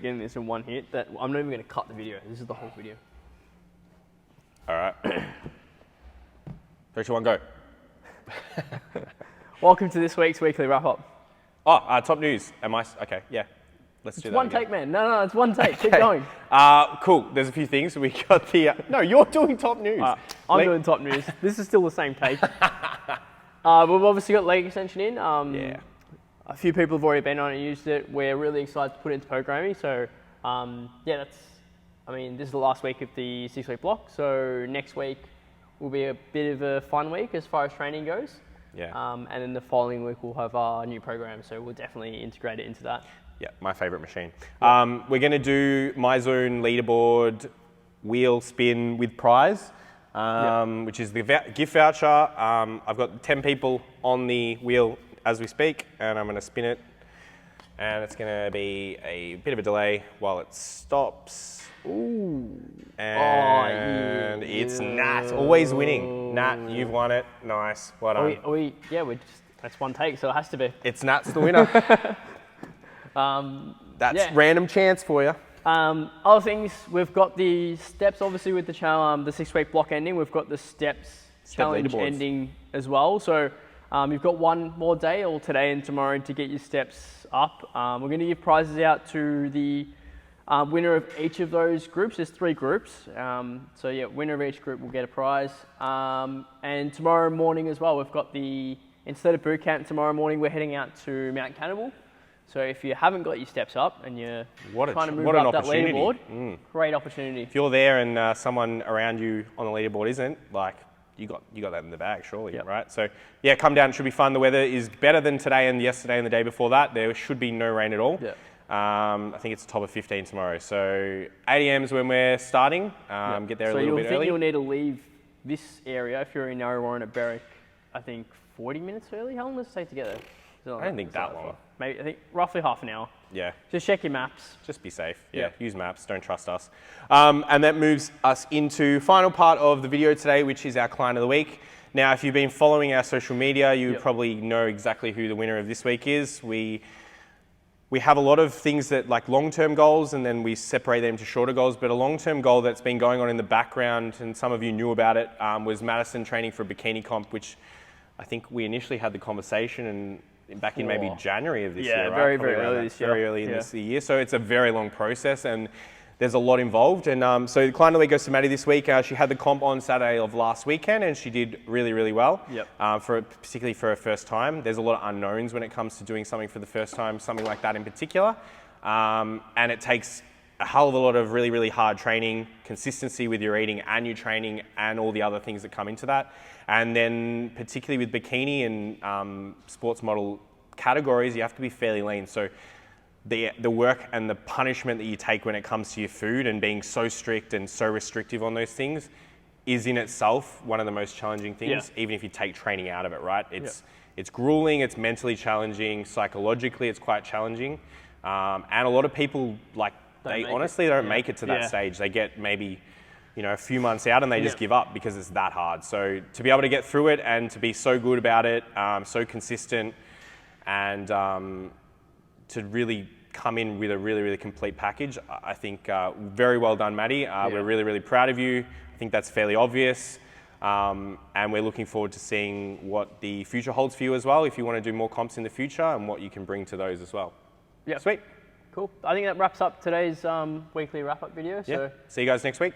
getting this in one hit that I'm not even going to cut the video. This is the whole video. All right. 3, 2, 1, go. Welcome to this week's weekly wrap up. Oh, top news. Okay, yeah. Let's do that. One again. take, man. No, it's one take. Keep going. Cool. There's a few things. We got the. No, you're doing top news. I'm doing top news. This is still the same take. We've obviously got leg extension in. Yeah. A few people have already been on it and used it. We're really excited to put it into programming. So, yeah, this is the last week of the 6-week block. So next week will be a bit of a fun week as far as training goes. Yeah. And then the following week we'll have our new program. So we'll definitely integrate it into that. Yeah, my favorite machine. We're going to do MyZone leaderboard wheel spin with prize, which is the gift voucher. I've got 10 people on the wheel as we speak, and I'm going to spin it. And it's going to be a bit of a delay while it stops. Ooh. And it's Nat, always winning. Nat, you've won it. Nice. Well done. That's one take, so it has to be. It's Nat's the winner. That's random chance for you. Other things, we've got the steps, obviously, with the 6-week block ending. We've got the steps challenge ending as well. So you've got one more day, or today and tomorrow, to get your steps up. We're going to give prizes out to the winner of each of those groups. There's 3 groups. So yeah, winner of each group will get a prize. And tomorrow morning as well, we've got instead of boot camp tomorrow morning, we're heading out to Mount Cannibal. So if you haven't got your steps up and you're trying to move up that leaderboard, great opportunity. If you're there and someone around you on the leaderboard isn't, you got that in the bag, surely, right? So yeah, come down. It should be fun. The weather is better than today and yesterday and the day before that. There should be no rain at all. Yeah. I think it's a top of 15 tomorrow. So 8 a.m. is when we're starting. Get there a little bit early. So you'll need to leave this area if you're in Narre at Berwick, I think 40 minutes early. How long does it take to get there? I don't think that long. Maybe, I think roughly half an hour. Yeah. Just check your maps. Just be safe. Yeah. Use maps. Don't trust us. And that moves us into final part of the video today, which is our client of the week. Now, if you've been following our social media, you probably know exactly who the winner of this week is. We have a lot of things that like long-term goals, and then we separate them to shorter goals. But a long-term goal that's been going on in the background, and some of you knew about it, was Madison training for a bikini comp, which I think we initially had the conversation back in maybe January of this year, right? Very early this year. Very early in this year. So it's a very long process, and there's a lot involved. And so the client of the week goes to Maddie this week. She had the comp on Saturday of last weekend, and she did really, really well. Particularly for her first time. There's a lot of unknowns when it comes to doing something for the first time, something like that in particular. And it takes a hell of a lot of really, really hard training, consistency with your eating and your training, and all the other things that come into that. And then particularly with bikini and sports model categories, you have to be fairly lean. So the work and the punishment that you take when it comes to your food and being so strict and so restrictive on those things is in itself one of the most challenging things, even if you take training out of it, right? It's grueling, it's mentally challenging, psychologically it's quite challenging. And a lot of people, they honestly don't make it to that stage. They get maybe a few months out and they just give up because it's that hard. So to be able to get through it and to be so good about it, so consistent, and to really come in with a really, really complete package, I think very well done, Maddie. We're really, really proud of you. I think that's fairly obvious. And we're looking forward to seeing what the future holds for you as well, if you want to do more comps in the future, and what you can bring to those as well. Yeah. Sweet. Cool. I think that wraps up today's weekly wrap-up video. So see you guys next week.